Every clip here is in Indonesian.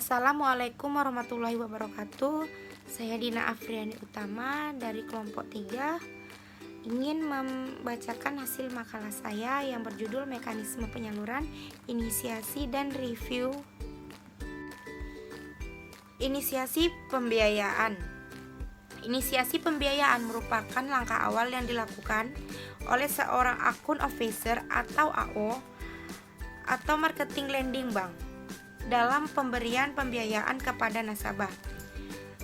Assalamualaikum warahmatullahi wabarakatuh. Saya Dina Afriani Utama dari kelompok 3 ingin membacakan hasil makalah saya yang berjudul Mekanisme Penyaluran, Inisiasi dan Review. Inisiasi pembiayaan. Inisiasi pembiayaan merupakan langkah awal yang dilakukan oleh seorang akun officer atau AO atau marketing lending bank dalam pemberian pembiayaan kepada nasabah.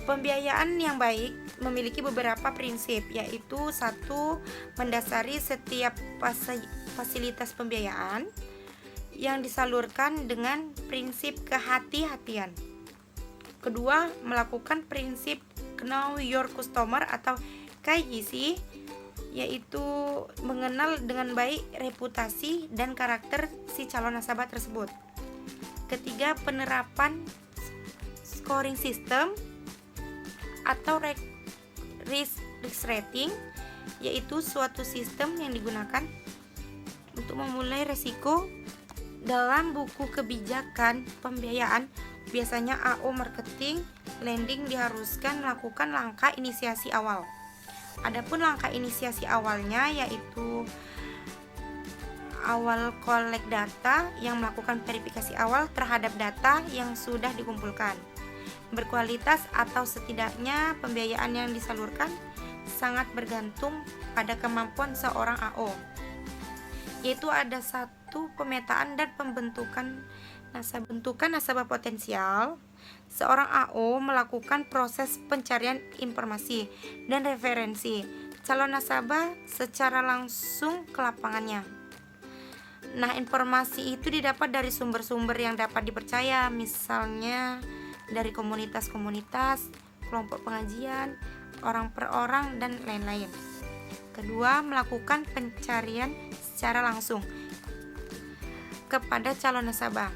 Pembiayaan yang baik memiliki beberapa prinsip, yaitu 1. Mendasari setiap fasilitas pembiayaan yang disalurkan dengan prinsip kehati-hatian. Kedua, melakukan prinsip Know Your Customer atau KYC, yaitu mengenal dengan baik reputasi dan karakter si calon nasabah tersebut. Ketiga, penerapan scoring system atau risk rating, yaitu suatu sistem yang digunakan untuk memulai resiko. Dalam buku kebijakan pembiayaan, biasanya AO marketing lending diharuskan melakukan langkah inisiasi awal. Adapun langkah inisiasi awalnya yaitu awal collect data yang melakukan verifikasi awal terhadap data yang sudah dikumpulkan, berkualitas atau setidaknya pembiayaan yang disalurkan sangat bergantung pada kemampuan seorang AO, yaitu ada 1. Pemetaan dan pembentukan nasabah potensial. Seorang AO melakukan proses pencarian informasi dan referensi calon nasabah secara langsung ke lapangannya. Nah, informasi itu didapat dari sumber-sumber yang dapat dipercaya, misalnya dari komunitas-komunitas, kelompok pengajian, orang per orang, dan lain-lain. Kedua, melakukan pencarian secara langsung kepada calon nasabah.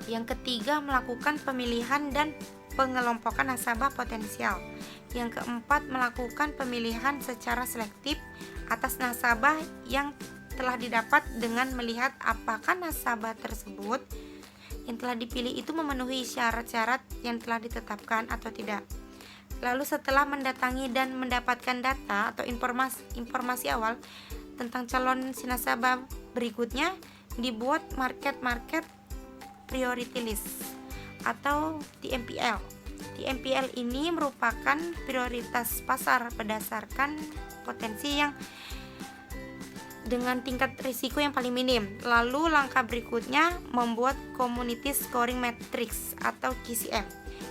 Yang ketiga, melakukan pemilihan dan pengelompokan nasabah potensial. Yang keempat, melakukan pemilihan secara selektif atas nasabah yang telah didapat dengan melihat apakah nasabah tersebut yang telah dipilih itu memenuhi syarat-syarat yang telah ditetapkan atau tidak. Lalu setelah mendatangi dan mendapatkan data atau informasi awal tentang calon si nasabah, berikutnya dibuat market priority list atau TMPL. TMPL ini merupakan prioritas pasar berdasarkan potensi yang dengan tingkat risiko yang paling minim. Lalu langkah berikutnya membuat Community Scoring Matrix atau KCM.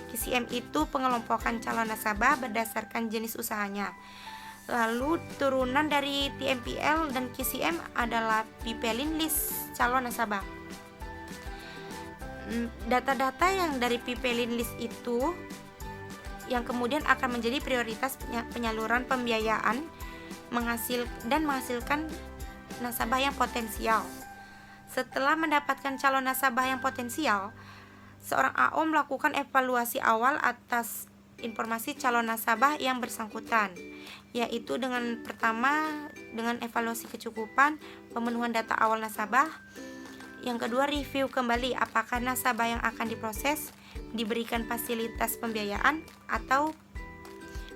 KCM itu pengelompokan calon nasabah berdasarkan jenis usahanya. Lalu turunan dari TMPL dan KCM adalah Pipelin List calon nasabah. Data-data yang dari Pipelin List itu yang kemudian akan menjadi prioritas penyaluran pembiayaan menghasilkan nasabah yang potensial. Setelah mendapatkan calon nasabah yang potensial, seorang AO melakukan evaluasi awal atas informasi calon nasabah yang bersangkutan, yaitu dengan evaluasi kecukupan pemenuhan data awal nasabah. Yang kedua, review kembali apakah nasabah yang akan diproses diberikan fasilitas pembiayaan atau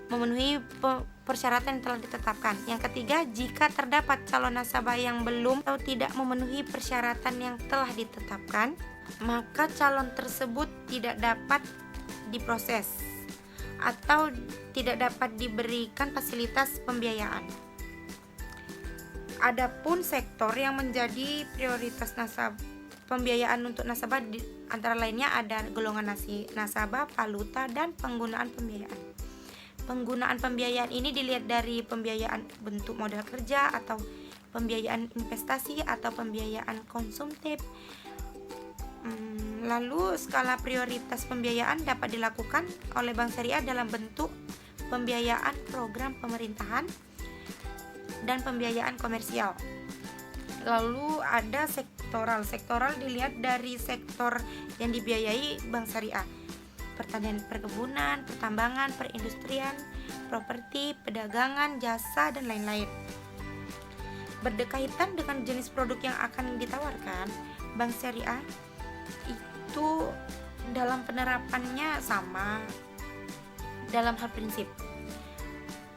memenuhi persyaratan yang telah ditetapkan. Yang ketiga, jika terdapat calon nasabah yang belum atau tidak memenuhi persyaratan yang telah ditetapkan, maka calon tersebut tidak dapat diproses atau tidak dapat diberikan fasilitas pembiayaan. Adapun sektor yang menjadi prioritas pembiayaan untuk nasabah antara lainnya ada golongan nasabah, valuta, dan penggunaan pembiayaan. Penggunaan pembiayaan ini dilihat dari pembiayaan bentuk modal kerja atau pembiayaan investasi atau pembiayaan konsumtif. Lalu skala prioritas pembiayaan dapat dilakukan oleh Bank Syariah dalam bentuk pembiayaan program pemerintahan dan pembiayaan komersial. Lalu ada sektoral. Sektoral dilihat dari sektor yang dibiayai Bank Syariah: pertanian, perkebunan, pertambangan, perindustrian, properti, perdagangan, jasa, dan lain-lain. Berdekaitan dengan jenis produk yang akan ditawarkan, Bank Syariah itu Dalam penerapannya sama dalam hal prinsip.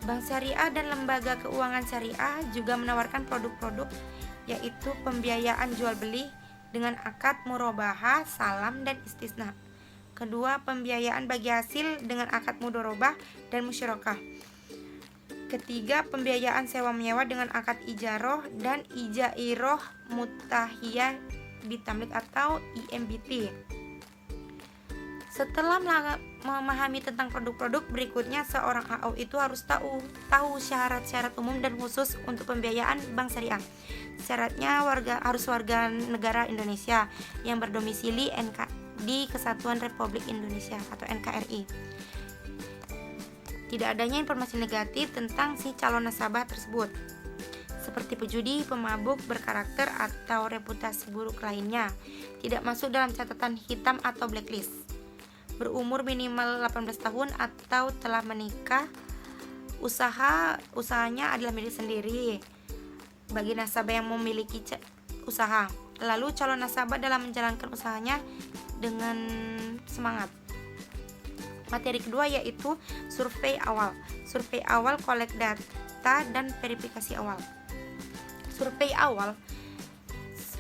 Bank syariah dan lembaga keuangan syariah juga menawarkan produk-produk yaitu pembiayaan jual beli dengan akad murabahah, salam dan istisna. Kedua, pembiayaan bagi hasil dengan akad mudharabah dan musyarakah. Ketiga, pembiayaan sewa menyewa dengan akad ijaroh dan ijairoh mutahiyah bitamlik atau IMBT. Setelah memahami tentang produk-produk, berikutnya seorang AO itu harus tahu syarat-syarat umum dan khusus untuk pembiayaan bank syariah. Syaratnya harus warga negara Indonesia yang berdomisili di Kesatuan Republik Indonesia atau NKRI. Tidak adanya informasi negatif tentang si calon nasabah tersebut, seperti pejudi, pemabuk berkarakter atau reputasi buruk lainnya. Tidak masuk dalam catatan hitam atau blacklist. Berumur minimal 18 tahun atau telah menikah. Usahanya adalah milik sendiri bagi nasabah yang memiliki usaha. Lalu calon nasabah dalam menjalankan usahanya dengan semangat. Materi kedua yaitu survei awal. Survei awal, collect data dan verifikasi awal. Survei awal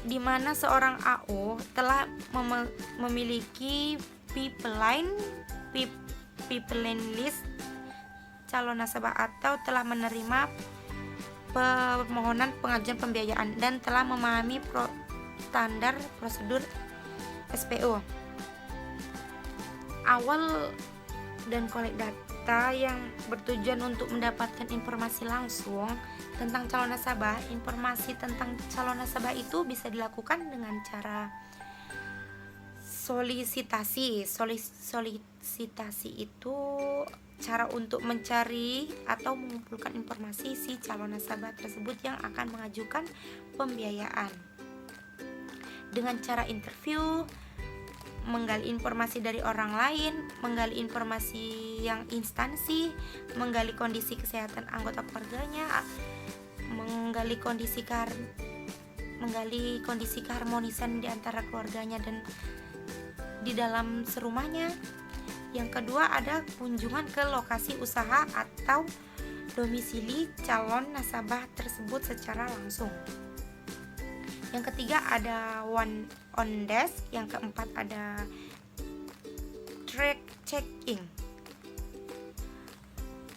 di mana seorang AO telah memiliki pipeline list calon nasabah atau telah menerima permohonan pengajuan pembiayaan dan telah memahami standar prosedur SPO. Awal dan kolek data yang bertujuan untuk mendapatkan informasi langsung tentang calon nasabah. Informasi tentang calon nasabah itu bisa dilakukan dengan cara solisitasi. Solisitasi itu cara untuk mencari atau mengumpulkan informasi si calon nasabah tersebut yang akan mengajukan pembiayaan. Dengan cara interview, menggali informasi dari orang lain, menggali informasi yang instansi, menggali kondisi kesehatan anggota keluarganya, menggali kondisi keharmonisan di antara keluarganya dan di dalam serumahnya. Yang kedua ada kunjungan ke lokasi usaha atau domisili calon nasabah tersebut secara langsung. Yang ketiga ada on desk. Yang keempat ada track checking.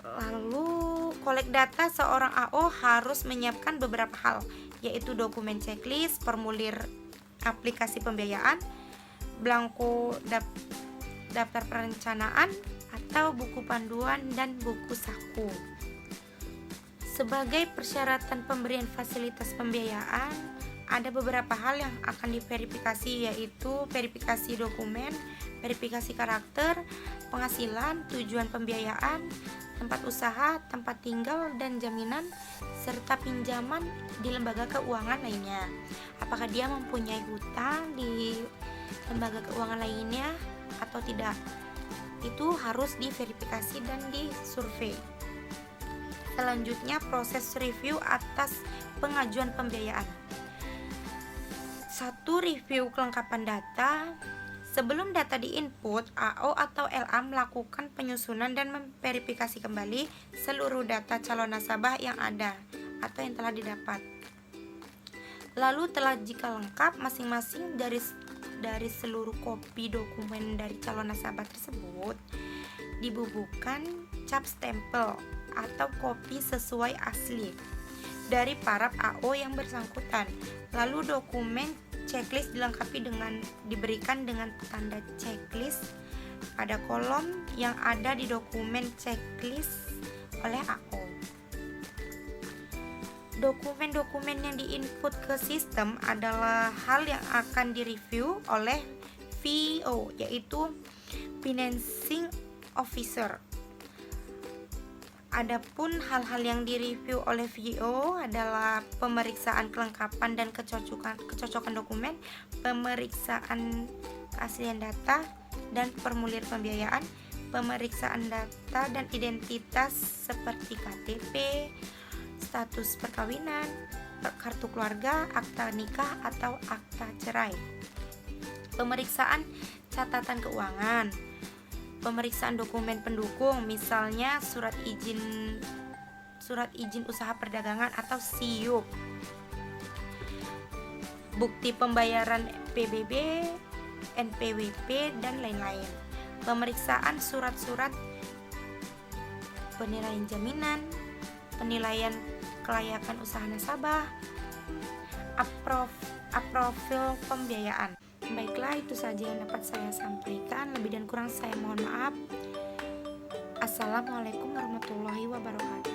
Lalu collect data, seorang AO harus menyiapkan beberapa hal, yaitu dokumen checklist, formulir aplikasi pembiayaan, blanko daftar perencanaan atau buku panduan dan buku saku. Sebagai persyaratan pemberian fasilitas pembiayaan, ada beberapa hal yang akan diverifikasi, yaitu verifikasi dokumen, verifikasi karakter, penghasilan, tujuan pembiayaan, tempat usaha, tempat tinggal dan jaminan, serta pinjaman di lembaga keuangan lainnya. Apakah dia mempunyai hutang di lembaga keuangan lainnya atau tidak? Itu harus diverifikasi dan disurvei. Selanjutnya proses review atas pengajuan pembiayaan. 1. Review kelengkapan data. Sebelum data diinput, AO atau LA melakukan penyusunan dan memverifikasi kembali seluruh data calon nasabah yang ada atau yang telah didapat. Lalu jika lengkap masing-masing dari seluruh kopi dokumen dari calon nasabah tersebut dibubuhkan cap stempel atau kopi sesuai asli dari para AO yang bersangkutan. Lalu dokumen checklist diberikan dengan tanda checklist pada kolom yang ada di dokumen checklist oleh AO. Dokumen-dokumen yang diinput ke sistem adalah hal yang akan direview oleh VO, yaitu Financing Officer. Adapun hal-hal yang direview oleh VO adalah pemeriksaan kelengkapan dan kecocokan dokumen, pemeriksaan keaslian data dan formulir pembiayaan, pemeriksaan data dan identitas seperti KTP, status perkawinan, kartu keluarga, akta nikah atau akta cerai. Pemeriksaan catatan keuangan, pemeriksaan dokumen pendukung, misalnya surat izin usaha perdagangan atau SIUP, bukti pembayaran PBB, NPWP, dan lain-lain. Pemeriksaan surat-surat penilaian jaminan, penilaian kelayakan usaha nasabah, aprofil pembiayaan. Baiklah, itu saja yang dapat saya sampaikan. Lebih dan kurang saya mohon maaf. Assalamualaikum warahmatullahi wabarakatuh.